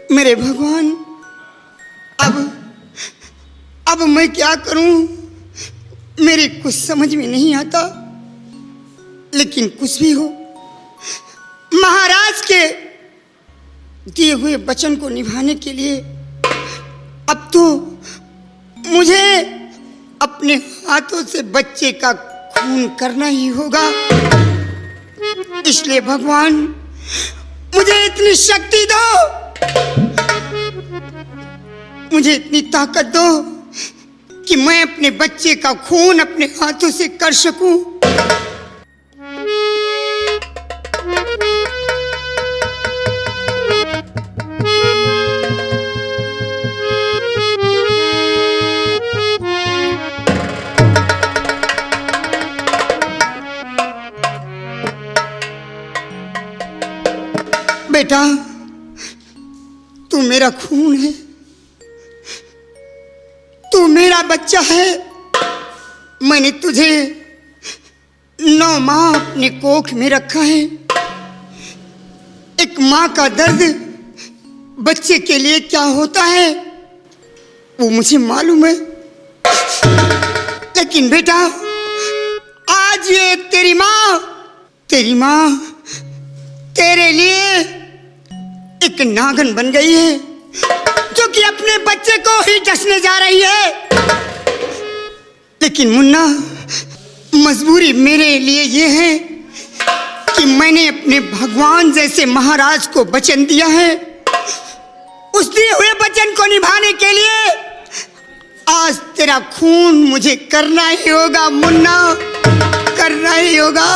मेरे भगवान, अब मैं क्या करूं? मेरे कुछ समझ में नहीं आता। लेकिन कुछ भी हो, महाराज के दिए हुए वचन को निभाने के लिए अब तो मुझे अपने हाथों से बच्चे का खून करना ही होगा। इसलिए भगवान, मुझे इतनी शक्ति दो, मुझे इतनी ताकत दो कि मैं अपने बच्चे का खून अपने हाथों से कर सकूं। बेटा, तू मेरा खून है, तू मेरा बच्चा है। मैंने तुझे 9 माह अपने कोख में रखा है। एक माँ का दर्द बच्चे के लिए क्या होता है वो मुझे मालूम है। लेकिन बेटा, आज ये तेरी माँ तेरे लिए एक नागन बन गई है, जो कि अपने बच्चे को ही डसने जा रही है। लेकिन मुन्ना, मजबूरी मेरे लिए ये है कि मैंने अपने भगवान जैसे महाराज को वचन दिया है। उस दिए हुए वचन को निभाने के लिए आज तेरा खून मुझे करना ही होगा मुन्ना, करना ही होगा।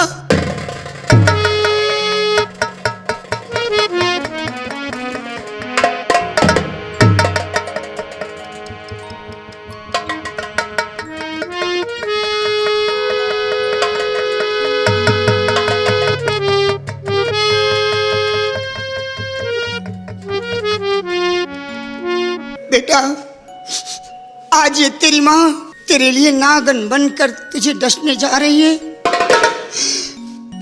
बेटा, आज ये तेरी माँ तेरे लिए नागन बनकर तुझे डसने जा रही है।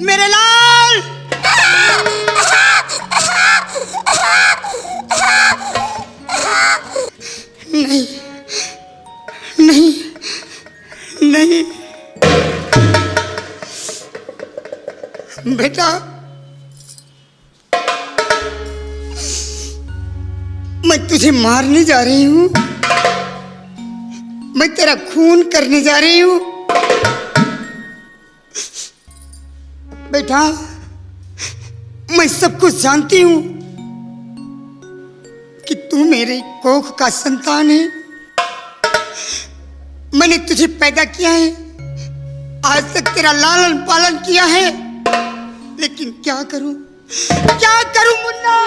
मेरे लाल, नहीं नहीं नहीं बेटा, मैं तुझे मारने जा रही हूँ, मैं तेरा खून करने जा रही हूँ। बेटा, मैं सब कुछ जानती हूँ कि तू मेरे कोख का संतान है। मैंने तुझे पैदा किया है, आज तक तेरा लालन पालन किया है। लेकिन क्या करूं मुन्ना?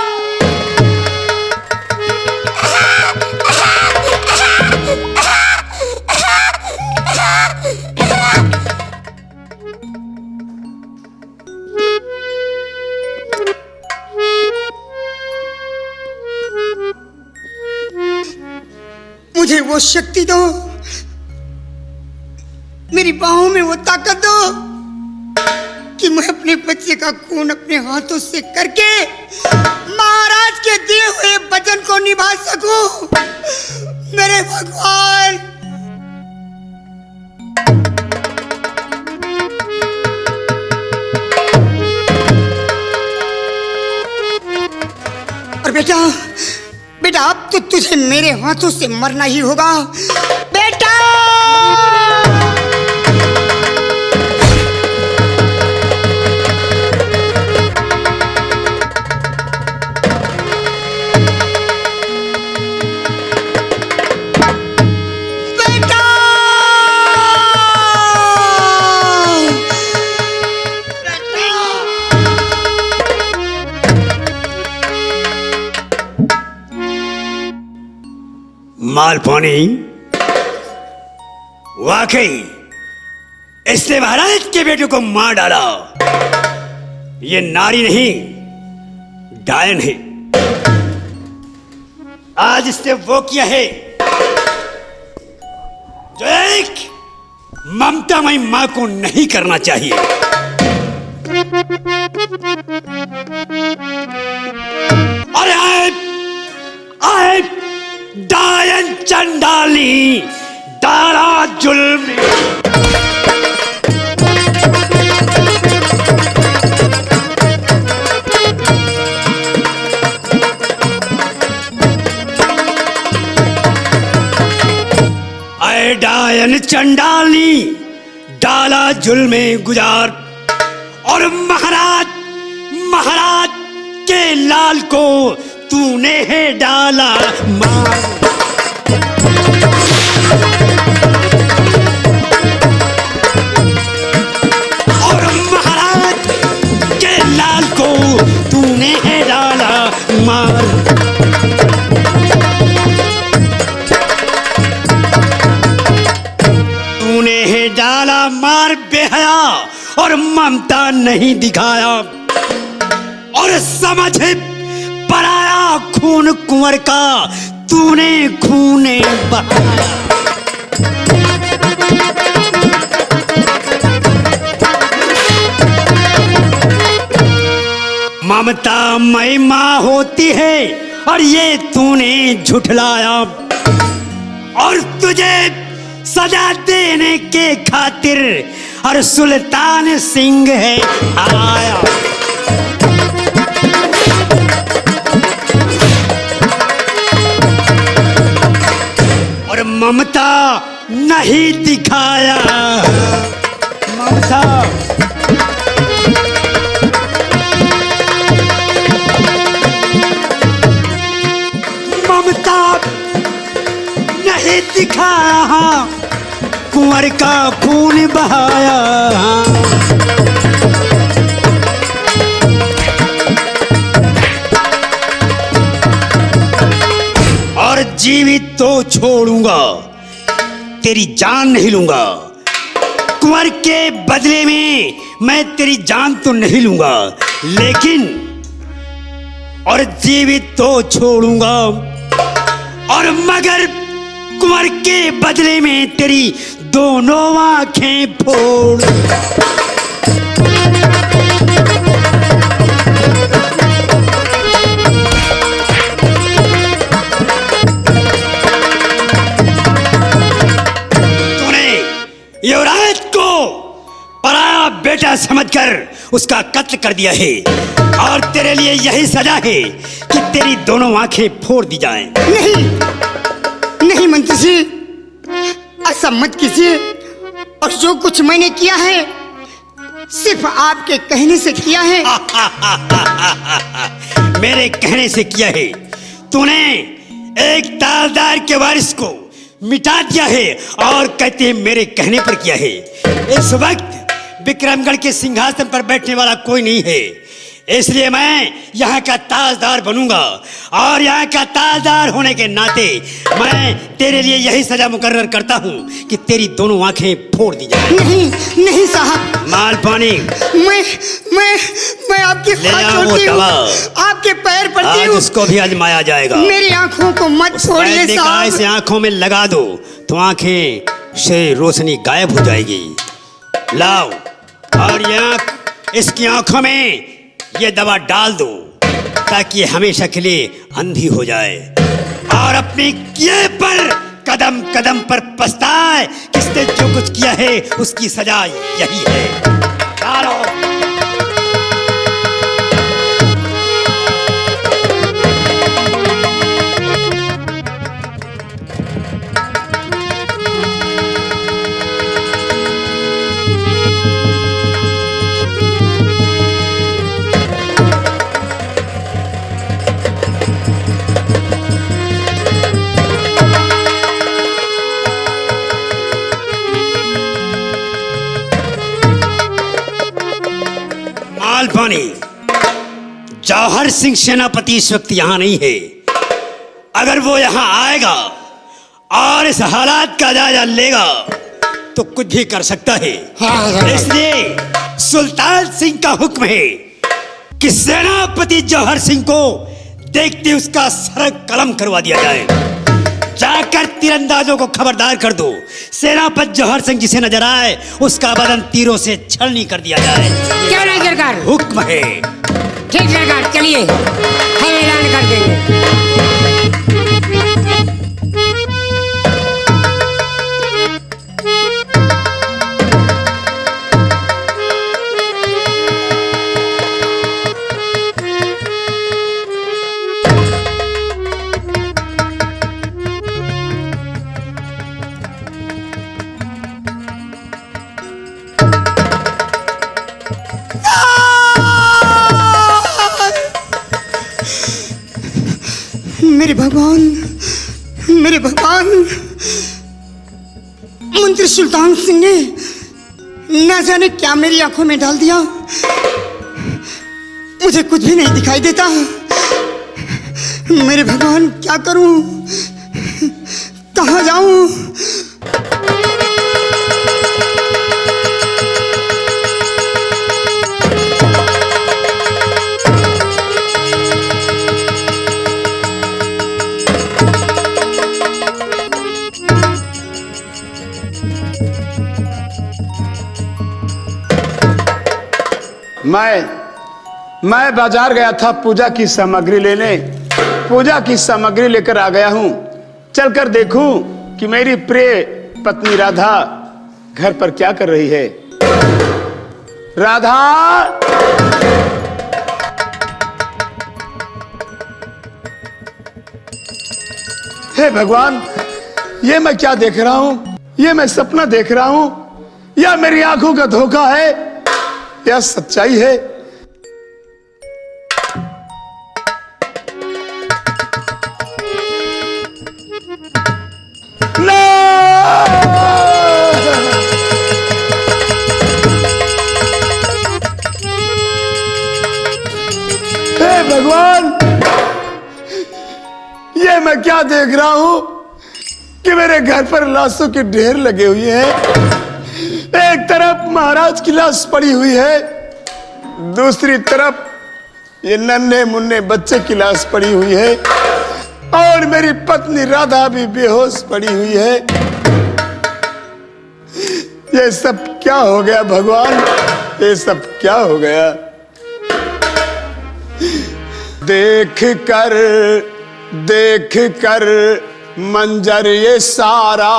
मुझे वो शक्ति दो, मेरी बाहों में वो ताकत दो कि मैं अपने बच्चे का खून अपने हाथों से करके महाराज के दिए हुए वचन को निभा सकूं। मेरे भगवान, और बेटा अब तो तुझे मेरे हाथों से मरना ही होगा। बेटा, मालपानी, वाकई इसने महाराज के बेटे को मार डाला। ये नारी नहीं, डायन है। आज इसने वो किया है जो एक ममतामयी मां को नहीं करना चाहिए। और डाली डाला जुल्म। डायन चंडाली डाला जुल्म गुजार, और महाराज महाराज के लाल को तूने है डाला मार। और महाराज के लाल को तूने है डाला मार। तूने है डाला मार बेहया, और ममता नहीं दिखाया, और समझ पराया खून कुंवर का तूने खूने बहाया। ममता मई माँ होती है, और ये तूने झुठलाया, और तुझे सजा देने के खातिर और सुल्तान सिंह है आया। और ममता नहीं दिखाया, ममता ममता नहीं दिखाया, कुंवर का खून बहाया। और जीवित तो छोड़ूंगा, तेरी जान नहीं लूंगा। कुंवर के बदले में मैं तेरी जान तो नहीं लूंगा, लेकिन और जीवित तो छोड़ूंगा, और मगर कुंवर के बदले में तेरी दोनों आंखें फोड़। तूने युवराज को पराया बेटा समझकर उसका कत्ल कर दिया है, और तेरे लिए यही सजा है कि तेरी दोनों आंखें फोड़ दी जाएं। नहीं नहीं मंत्री जी, ऐसा मत कीजिए। और जो कुछ मैंने किया है सिर्फ आपके कहने से किया है। मेरे कहने से किया है। तूने एक ताजदार के वारिस को मिटा दिया है, और कहते हैं मेरे कहने पर किया है। इस वक्त विक्रमगढ़ के सिंहासन पर बैठने वाला कोई नहीं है, इसलिए मैं यहाँ का ताजदार बनूंगा, और यहाँ का ताजदार होने के नाते मैं तेरे लिए यही सजा मुकर्रर करता हूँ कि तेरी दोनों आंखें फोड़ दी जाए। नहीं नहीं साहब, माल पानी मैं आपके हाथ जोड़ती हूँ, आपके पैर पड़ती हूँ। उसको भी आजमाया जाएगा। मेरी आंखों को मत छोड़िए साहब। ऐसे आंखों में लगा दो तो आंखें से रोशनी गायब हो जाएगी। लाओ, और इसकी आंखों में ये दवा डाल दो, ताकि हमेशा के लिए अंधी हो जाए, और अपने किए पर कदम कदम पर पछताए। किसने जो कुछ किया है उसकी सजा यही है। डालो। पानी। जौहर सिंह सेनापति इस वक्त यहां नहीं है। अगर वो यहां आएगा और इस हालात का जायजा लेगा तो कुछ भी कर सकता है। इसलिए सुल्तान सिंह का हुक्म है कि सेनापति जौहर सिंह को देखते उसका सर कलम करवा दिया जाए। जाकर तीरंदाजों को खबरदार कर दो, सेनापति जौहर सिंह जिसे नजर आए उसका बदन तीरों से छलनी कर दिया जाए। क्या नहीं सरकार? हुक्म है। ठीक सरकार, चलिए हम ऐलान कर देंगे। मेरे भगवान, मेरे भगवान, मंत्री सुल्तान सिंह ने न जाने क्या मेरी आंखों में डाल दिया। मुझे कुछ भी नहीं दिखाई देता। मेरे भगवान, क्या करूं, कहां जाऊं? मैं बाजार गया था पूजा की सामग्री लेने। पूजा की सामग्री लेकर आ गया हूं। चलकर देखूं कि मेरी प्रिय पत्नी राधा घर पर क्या कर रही है। राधा, हे भगवान, ये मैं क्या देख रहा हूं? ये मैं सपना देख रहा हूं या मेरी आंखों का धोखा है या सच्चाई है? हे भगवान, ये मैं क्या देख रहा हूं कि मेरे घर पर लाशों के ढेर लगे हुए हैं। एक तरफ महाराज की लाश पड़ी हुई है, दूसरी तरफ ये नन्हे मुन्ने बच्चे की लाश पड़ी हुई है और मेरी पत्नी राधा भी बेहोश पड़ी हुई है। ये सब क्या हो गया भगवान? ये सब क्या हो गया? देख कर मंजर ये सारा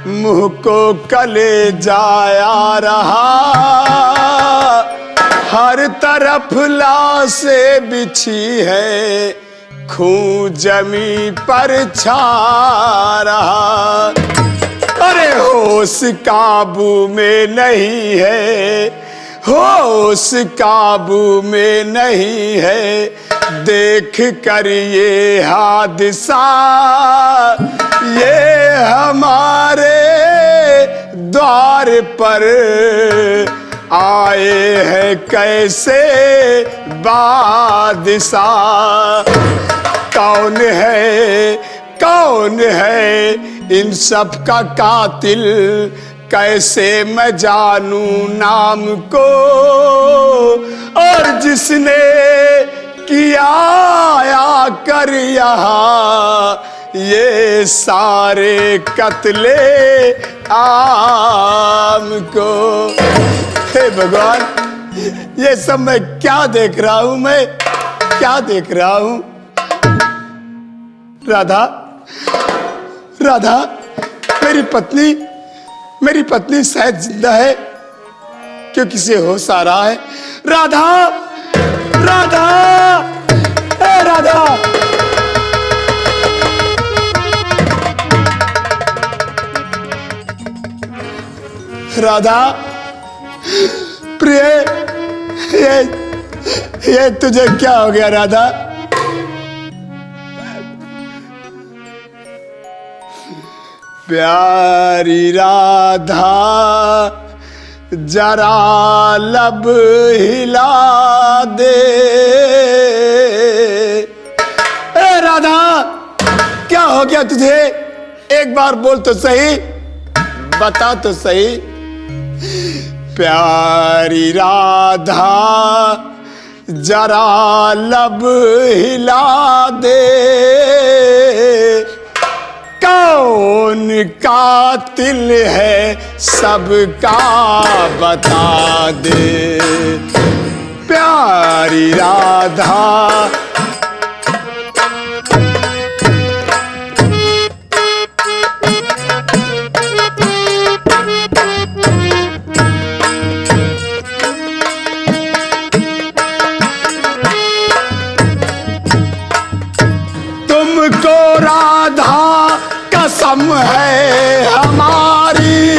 मुंह को कले जाया रहा। हर तरफ लाशें बिछी है, खून जमी पर छा रहा। अरे होश काबू में नहीं है, होश काबू में नहीं है। देख कर ये हादसा, ये हमारे द्वार पर आए हैं कैसे बादशाह। कौन है इन सब का कातिल? कैसे मैं जानूं नाम को? और जिसने किया आया कर यहाँ ये सारे कत्ले आम को। हे भगवान, ये सब मैं क्या देख रहा हूं? मैं क्या देख रहा हूं? राधा, राधा, मेरी पत्नी शायद जिंदा है क्योंकि से होश आ रहा है। राधा, राधा, ए राधा। राधा प्रिय, ये तुझे क्या हो गया राधा? प्यारी राधा जरा लब हिला दे। ए राधा, क्या हो गया तुझे? एक बार बोल तो सही, बता तो सही। प्यारी राधा जरा लब हिला दे। कौन कातिल है सबका बता दे। प्यारी राधा, तुमको राधा कसम है हमारी,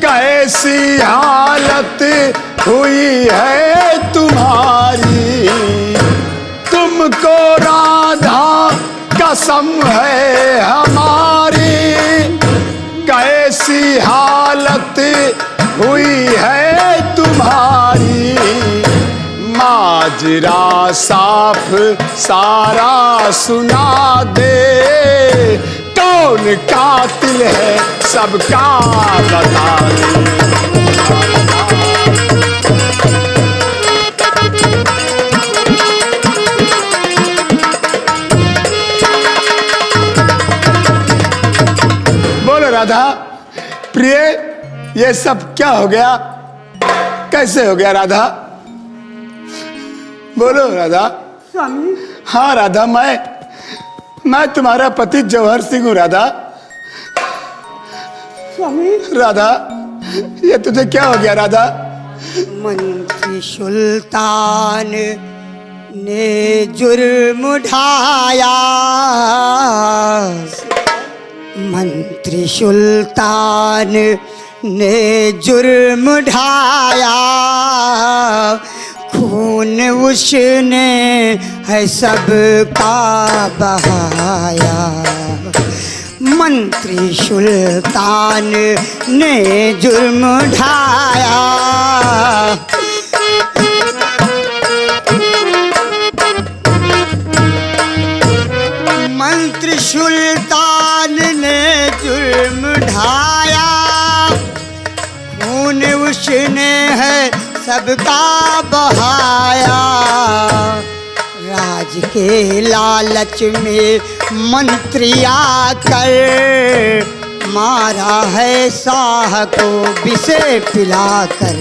कैसी हालत हुई है तुम्हारी। तुमको राधा माजरा साफ सारा सुना दे, कौन कातिल है सबका बता दे। बोलो राधा प्रिय, ये सब क्या हो गया, कैसे हो गया राधा? बोलो राधा। स्वामी हाँ राधा, मैं तुम्हारा पति जौहर सिंह हूँ राधा। स्वामी राधा ये तुझे क्या हो गया राधा? मंत्री सुल्तान ने जुर्म उठाया, मंत्री सुल्तान ने जुर्म उठाया, खून उसने है सबका बहाया, मंत्री सुल्तान ने जुर्म उठाया। मंत्री सुल्तान ने जुर्म ढाया, खून उसने है सबका बहाया, राज के लालच में मंत्री आकर मारा है शाह को विषे पिलाकर।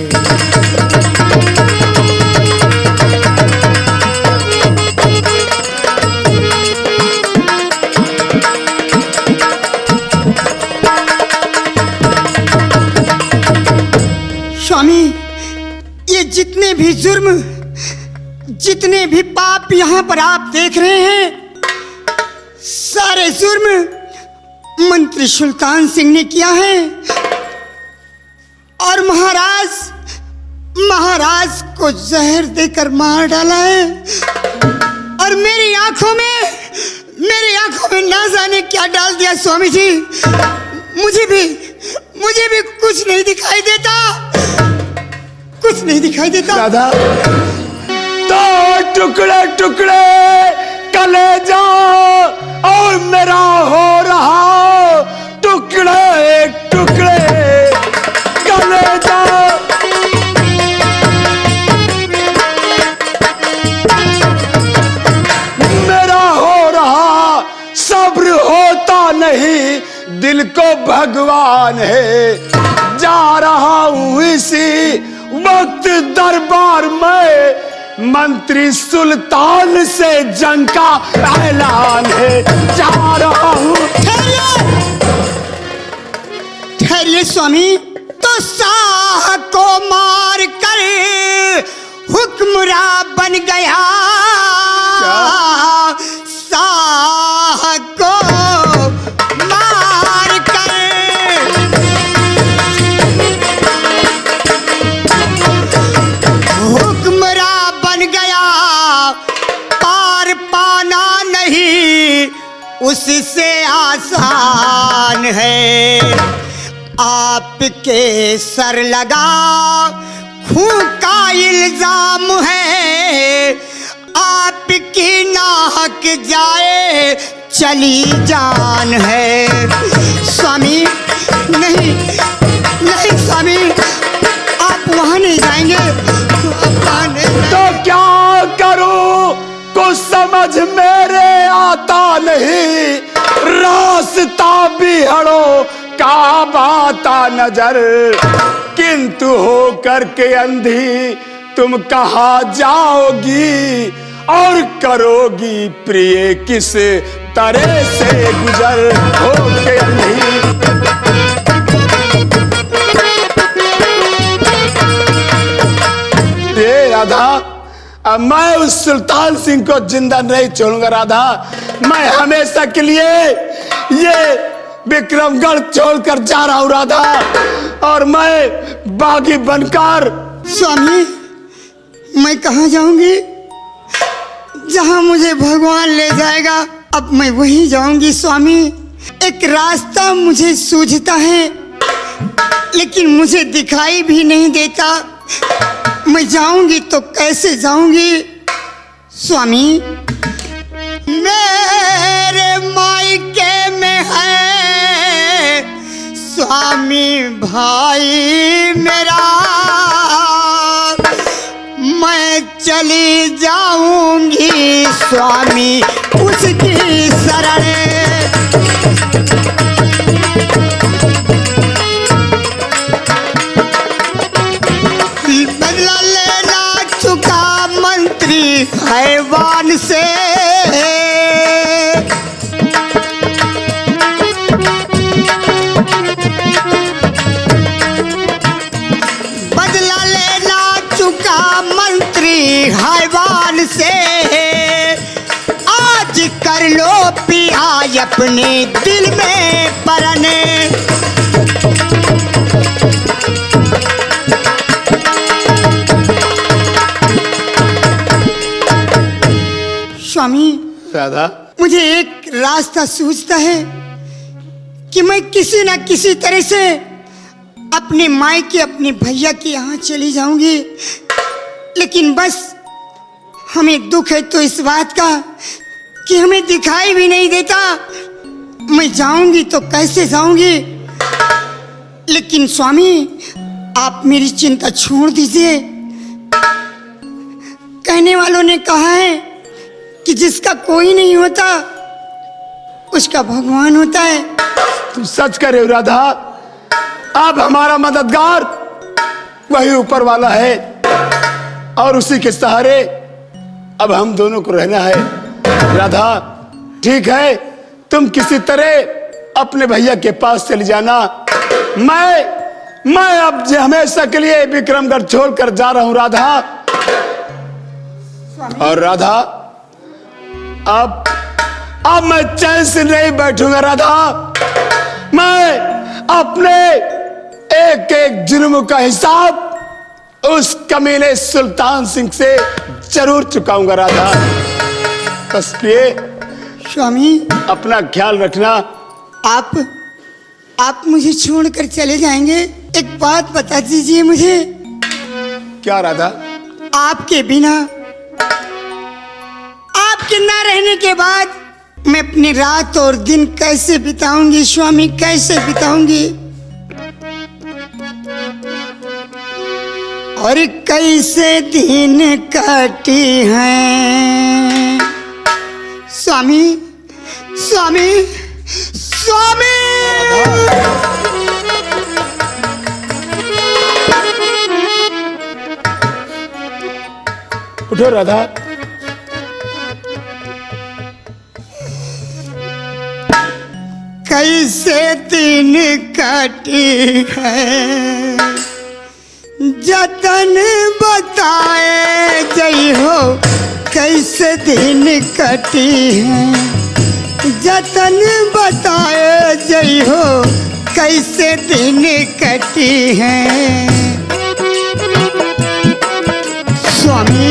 स्वामी ये जितने भी जुर्म, जितने भी पाप यहाँ पर आप देख रहे हैं, सारे जुर्म मंत्री सुल्तान सिंह ने किया है। और महाराज को जहर देकर मार डाला है। और मेरी आंखों में ना जाने क्या डाल दिया स्वामी जी। मुझे भी कुछ नहीं दिखाई देता, कुछ नहीं दिखाई देता। राधा तो टुकड़े टुकड़े कलेजा और मेरा हो रहा, टुकड़े टुकड़े कलेजा। मेरा हो रहा, सब्र होता नहीं, दिल को भगवान है। जा रहा हूँ इसी वक्त दरबार में, मंत्री सुल्तान से जंग का ऐलान है। जा रहा हूँ। ठहरिए स्वामी। तो शाह को मार कर हुक्मरा बन गया, शाह को मार कर हुक्मरा बन गया, पार पाना नहीं उससे आसान है। आपके सर लगा खून का इल्जाम है, आपकी नाहक जाए चली जान है। स्वामी नहीं नहीं स्वामी, आप वहां नहीं जाएंगे, तो क्या करूं कुछ समझ मेरे आता नहीं, रास्ता बिहड़ो का बाता नजर, किंतु हो करके अंधी तुम कहाँ जाओगी और करोगी प्रिय किस तरह से गुजर। हो के अंधी राधा, अब मैं उस सुल्तान सिंह को जिंदा नहीं छोड़ूंगा राधा। मैं हमेशा के लिए ये विक्रमगढ़ छोड़कर जा रहा हूँ राधा, और मैं बागी बनकर। स्वामी मैं कहाँ जाऊंगी? जहां मुझे भगवान ले जाएगा अब मैं वहीं जाऊंगी स्वामी। एक रास्ता मुझे सूझता है लेकिन मुझे दिखाई भी नहीं देता। मैं जाऊंगी तो कैसे जाऊंगी? स्वामी, मेरे मायके में है स्वामी भाई मेरा, मैं चली जाऊंगी स्वामी उसकी शरण। बदला लेना चुका मंत्री हैवान से, बदला लेना चुका मंत्री हैवान से, आज कर लो पिया अपने दिल में परने। स्वामी, राधा, मुझे एक रास्ता सूझता है कि मैं किसी न किसी तरह से अपने मायके अपने भैया के यहाँ चली जाऊंगी, लेकिन बस हमें दुख है तो इस बात का कि हमें दिखाई भी नहीं देता। मैं जाऊंगी तो कैसे जाऊंगी? लेकिन स्वामी, आप मेरी चिंता छोड़ दीजिए। कहने वालों ने कहा है कि जिसका कोई नहीं होता उसका भगवान होता है। तुम सच कह रहे हो राधा। अब हमारा मददगार वही ऊपर वाला है और उसी के सहारे अब हम दोनों को रहना है। राधा, ठीक है, तुम किसी तरह अपने भैया के पास चली जाना। मैं अब हमेशा के लिए विक्रमगढ़ छोड़कर जा रहा हूं राधा। और राधा, अब मैं चैन से नहीं बैठूंगा राधा। मैं अपने एक एक जुर्म का हिसाब उस कमीने सुल्तान सिंह से जरूर चुकाऊंगा राधा। बस प्रिय स्वामी, अपना ख्याल रखना। आप मुझे छोड़कर चले जाएंगे? एक बात बता दीजिए मुझे। क्या राधा? आपके बिना, आपके ना रहने के बाद मैं अपनी रात और दिन कैसे बिताऊंगी स्वामी, कैसे बिताऊंगी? और कैसे दिन कटी हैं स्वामी, स्वामी, स्वामी। उठो राधा। कैसे दिन कटी है जतन बताए जई हो, कैसे दिन कटी है जतन बताए जई हो, कैसे दिन कटी है स्वामी।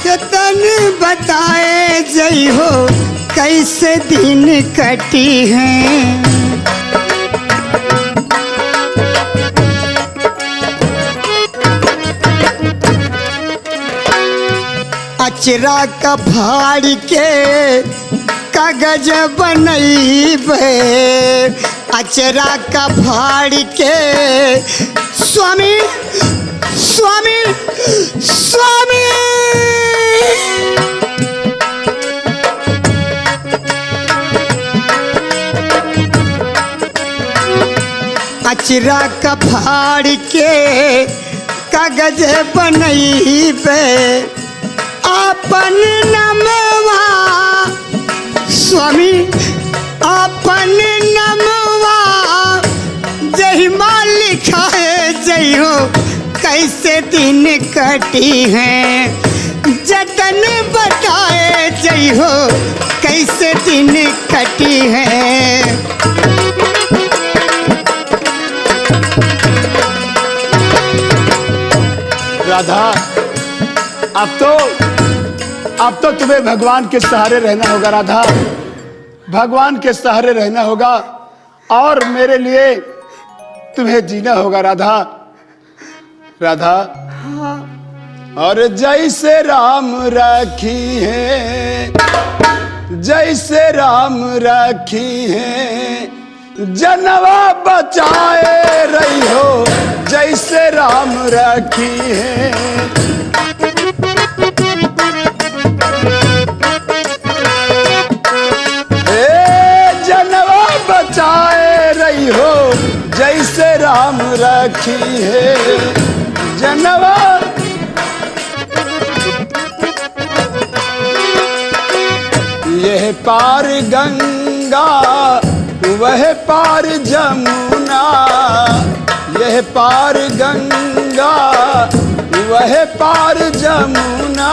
जतन बताए जई हो, कैसे दिन कटी है। अचरा का फाड़ के कागज बनैबे, अचरा का फाड़ के स्वामी, स्वामी, स्वामी। अचरा का फाड़ के कागज बनैबे, अपन नमवा स्वामी, अपन नमवा जही माँ लिखा है जई हो, कैसे दिन कटी है जतन बताए जई हो, कैसे दिन कटी है। राधा, अब तो तुम्हें भगवान के सहारे रहना होगा राधा। भगवान के सहारे रहना होगा और मेरे लिए तुम्हें जीना होगा राधा। राधा, और जैसे राम राखी है, जैसे राम राखी है, जनवा बचाए रही हो, जैसे राम राखी है। जनवा बचाए रही हो, जैसे राम राखी है। जनवा यह पार गंगा वह पार जमुना, यह पार गंगा वह पार जमुना।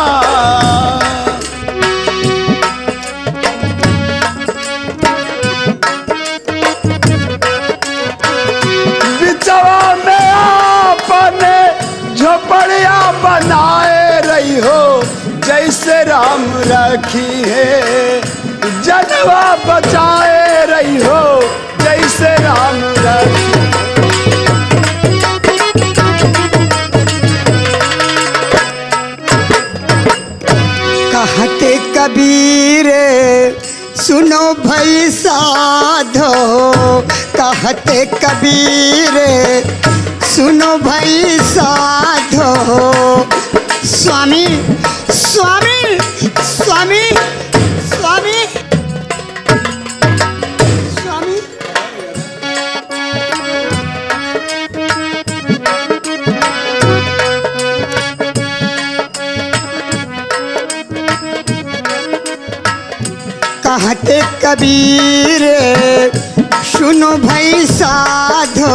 बिचवा में आपने झोपड़िया बनाए रही हो, जैसे राम राखी है। जनवा बचाए रही हो, जैसे राम राखी। कहते कबीर सुनो भाई साधो, कहते कबीर सुनो भाई साधो। स्वामी स्वामी स्वामी स्वामी स्वामी। कहते कबीर सुनो भाई साधो,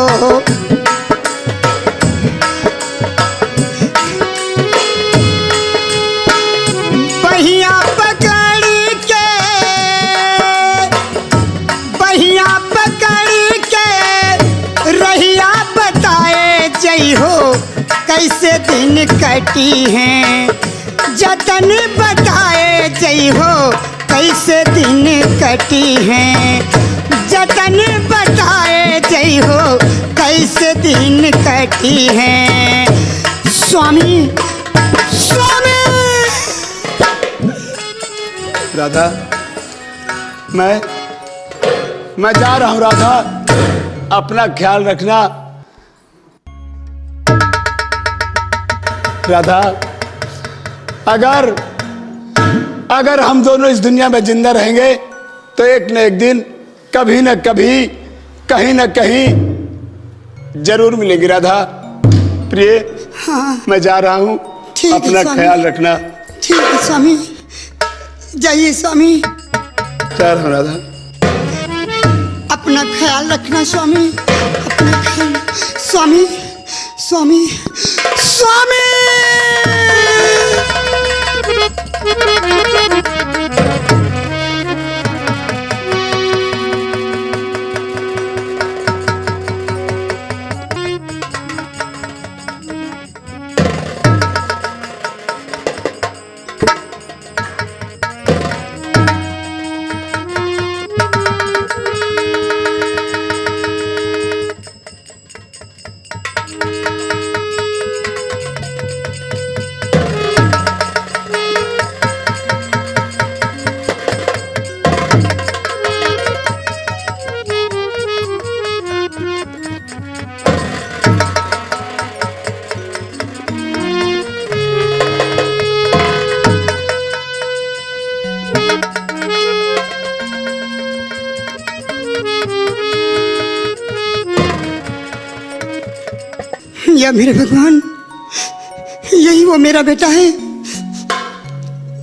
बहिया पकड़ के, बहिया पकड़ के रहिया बताए जई हो, कैसे दिन कटी हैं। जतन बताए जई हो, कैसे दिन कटी हैं। जतन बताए जई हो, कैसे दिन कटी हैं। स्वामी स्वामी। राधा, मैं जा रहा हूं राधा, अपना ख्याल रखना। राधा, अगर हम दोनों इस दुनिया में जिंदा रहेंगे तो एक न एक दिन कभी न कभी कहीं न कहीं जरूर मिलेंगे राधा। प्रिय, हाँ, मैं जा रहा हूं, अपना ख्याल रखना। ठीक है स्वामी, जाइए स्वामी। जा रहा हूं राधा। अपना ख्याल रखना स्वामी, अपना ख्याल। स्वामी स्वामी स्वामी। या मेरे भगवान, यही वो मेरा बेटा है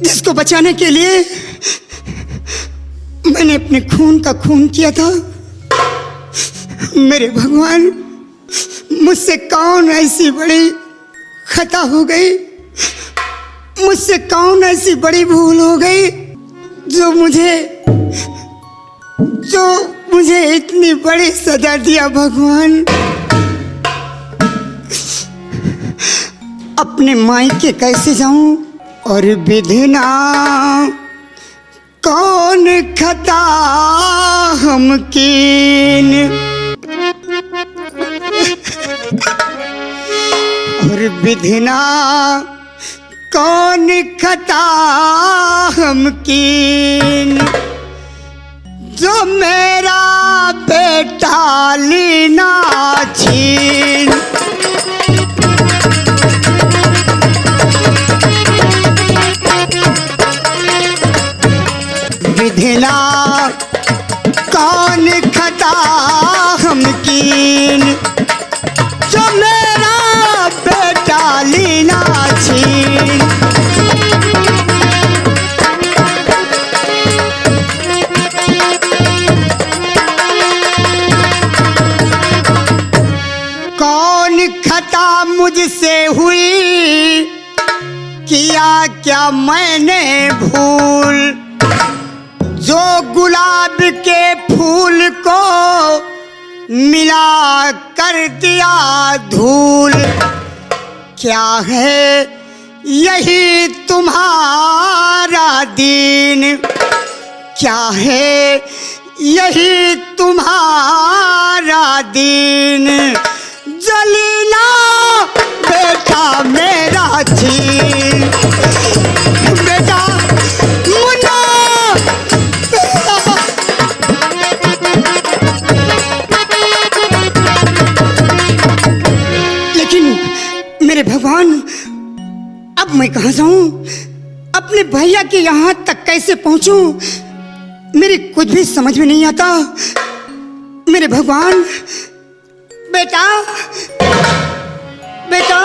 जिसको बचाने के लिए मैंने अपने खून का खून किया था। मेरे भगवान, मुझसे कौन ऐसी बड़ी खता हो गई, मुझसे कौन ऐसी बड़ी भूल हो गई जो मुझे इतनी बड़ी सजा दिया। भगवान, अपने मायके कैसे जाऊं और विधना कौन खता हम कीन, और विधना कौन खता हम कीन जो मेरा बेटा लीना छीन। विधिना कौन खता हम कीन जो मेरा बेटा लीना छीन। कौन खता मुझसे हुई किया क्या मैंने भूल जो गुलाब के फूल को मिला कर दिया धूल। क्या है यही तुम्हारा दीन, क्या है यही तुम्हारा दीन। जलीला बेटा मेरा छीन, बेटा मुन्ना लेकिन मेरे भगवान अब मैं कहाँ जाऊं? अपने भैया के यहाँ तक कैसे पहुंचूं? मेरी कुछ भी समझ में नहीं आता। मेरे भगवान, बेटा बेटा